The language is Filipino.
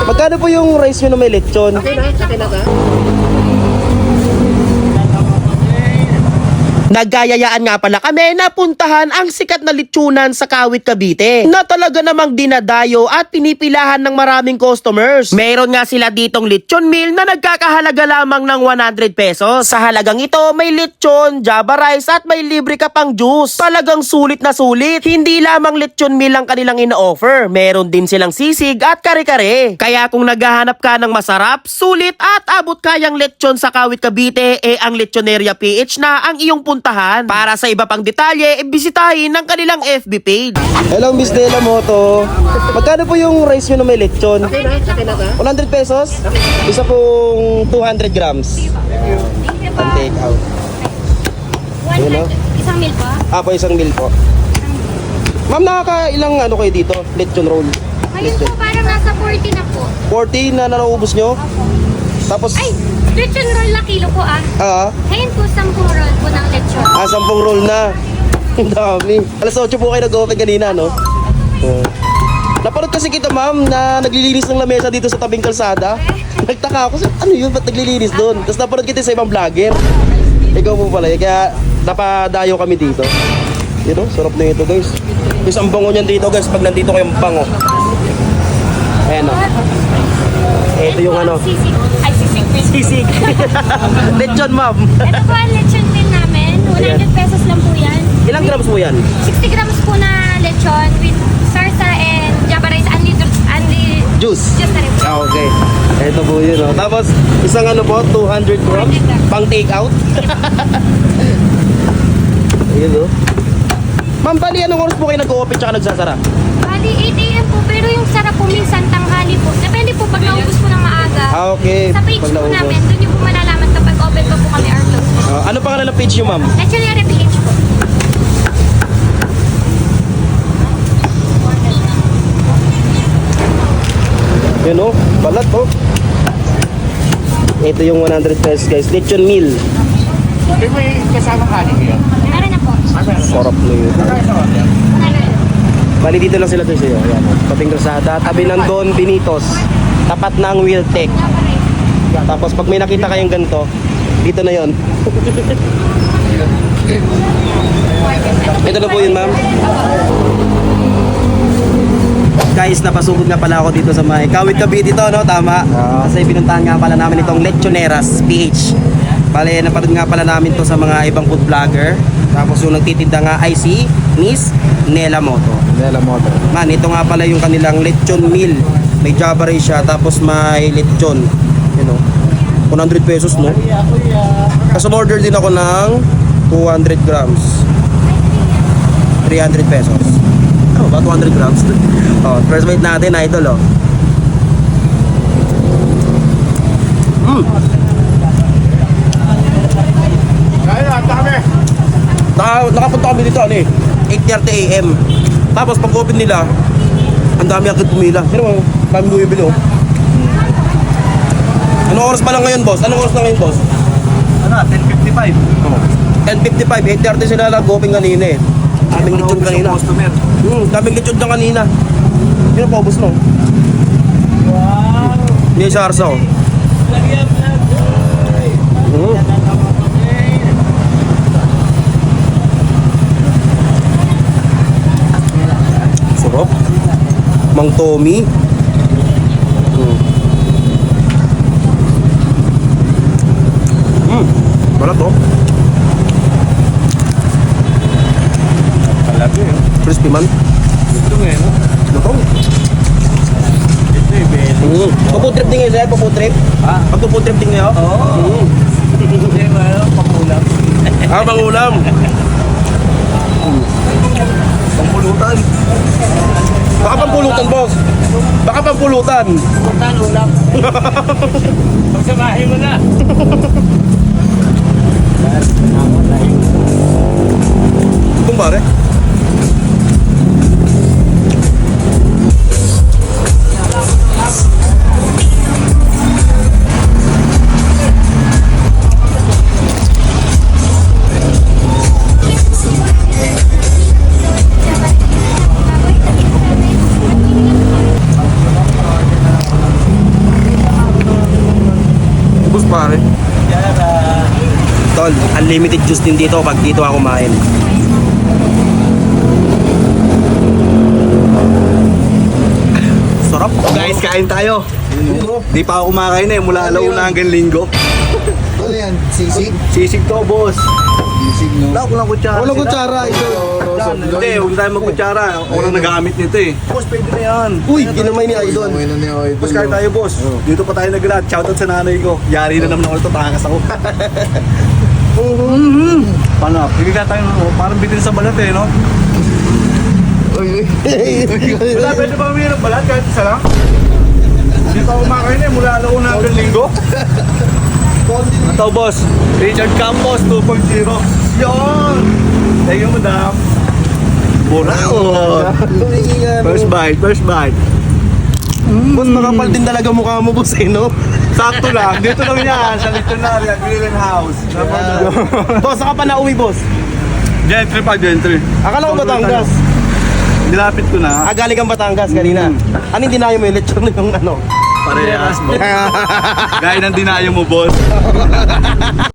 Magkano po yung rice nyo na may lechon? Nagkayayaan nga pala kami na puntahan ang sikat na lechonan sa Kawit, Cavite na talaga namang dinadayo at pinipilahan ng maraming customers. Meron nga sila ditong lechon meal na nagkakahalaga lamang ng 100 pesos. Sa halagang ito, may lechon, java rice at may libre ka pang juice. Talagang sulit na sulit. Hindi lamang lechon meal ang kanilang ina-offer. Meron din silang sisig at kare-kare. Kaya kung naghahanap ka ng masarap, sulit at abot kayang lechon sa Kawit, Cavite, ang Lechoneria PH na ang iyong puntahan. Para sa iba pang detalye, bisitahin ng kanilang FB page. Hello, Miss Dela Moto. Magkano po yung rice nyo na may lechon? 100 pesos? Isa pong 200 grams. Ang take out. Isang meal po? Po, isang meal po. Ma'am, nakakailang ano kayo dito? Lechon roll? Ngayon po parang nasa 40 na po. 40 na naubos nyo? Tapos, Ay, lechon roll na kilo po Ngayon po 10 roll po ng lechon. 10 roll na. Ang dami. Alas 8 po kayo nag-open kanina, no? Napanood kasi kita, ma'am, na naglilinis ng lamesa dito sa tabing kalsada. Nagtaka ako, ano yun? Ba't naglilinis doon? Tapos napanood kita sa ibang vlogger. Ikaw po pala, kaya napadayo kami dito. You know, sarap na ito, guys. Guys, ang bango niyan dito, guys, pag nandito kayong bango. Ayan, o. Ito yung ano. Sisig. Ay, sisig. Sisig. Lechon, ma'am. Ito po ang lechon din namin. 100 pesos lang po yan. Ilang grams po yan? 60 grams po na lechon with sarsa and java rice. Only Juice. juice na rin po. Okay. Ito po yun, oh. Tapos, isang ano po, 200 grams. Pang take out. Ayun, oh. Ma'am, bali, anong oras po kayo nag-open tsaka nagsasara? Bali, 8 a.m. po. Pero yung sarap po minsan tanghali po. Depende po pag naubos po ng maaga. Okay. Sa page Pag po naubos. namin, doon yung po malalaman kapag open pa po kami or close. Ano pangalan ng page nyo, ma'am? Lechoneria PH po. Yun, oh. Balat, oh. Ito yung 100 pesos, guys. Lechon meal. May kasama kanin yun. Meron na po. Sarap na yun. Bali, dito lang sila guys. Ayan. Tabing kalsada. Tabi ng Don Benitos. Tapat ng Wiltec. Tapos pag may nakita kayong ganito, dito na yon. Ito na po yun, ma'am. Guys, napasugod nga pala ako dito sa may Kawit, Cavite dito, no? Tama. Kasi pinuntahan nga pala namin itong Lechoneras PH. Bale, napanood nga pala namin to sa mga ibang food vlogger. Tapos yung nagtitinda nga ay si Miss Nela Moto. Nela Moto. Man, ito nga pala yung kanilang lechon meal. May java rice siya, tapos may lechon. You know, 100 pesos, no? Kasi order din ako ng 200 grams. 300 pesos. Ano ba? 200 grams? Oh, first bite natin, idol, oh. Kaya, dami. Nakapunta kami dito, ano eh, 8:30 AM. Tapos pag open nila, ang dami agad pumila. Sino mo, dami bumibili, oh. Anong oras pa lang ngayon, boss? Anong oras na ngayon, boss? Ano, 10:55. Oh. 10:55, 8:30 sila nag-open kanina eh. Daming lechon kanina. Customer. Daming lechon na kanina. Sino pa, boss, no? Wow. Hindi sa arsa, oh. Sarap. Mang Tommy. Balat, oh. Kalaki eh. Crispy man. Gusto mo eh, no? Lutong. Ito eh, belly. Paputrip din ngayon, sir. Paputrip. Ah? Pagpuputrip din ngayon. Oo. Hindi mo ano, pakulam. Pangulam. Pampulutan. Baka pampulutan, boss. Baka pampulutan. Puntan, ulam. Pagsamahin mo na. Itong pare. pare. Tol, unlimited juice din dito pag dito ako kumain. Sarap. Guys, kain tayo. Di pa ako kumakain eh, mula alauna hanggang linggo. Ano yan? Sisig? Sisig to, boss. Sisig, no? Wala ko lang kutsara. Walang kutsara, ito. Hindi, huwag tayo magkutsara. Walang nagamit nito eh. Boss, pwede na yan. Uy, kinamay ni Idol. May na niya, idol. Boss, kain tayo, boss. Dito pa tayo nag-grad. Shoutout sa nanay ko. Yari na naman ako ito, takas ako. Paano? Pili ka tayo, parang bitin sa balat eh, no? Wala, pwede ba humingi ng balat kahit isa lang? Di pa kumakain eh, mula alauna hanggang linggo. Ito, boss. Richard Campos 2.0. Yun! Thank you, madam. Buraot. First bite, first bite. Boss, makapal din talaga mukha mo, boss, eh, no? Sakto lang. Dito lang yan, sa Litonarian Grill and House. Boss, saka pa nauwi, boss. Gentry pa, gentry. Akala ko Batangas. Nilapit ko na. Ah, galing kang Batangas kanina. Ano yung dinayo mo yung lechon yung ano? Parehas, boss. Gaya ng dinayo mo, boss.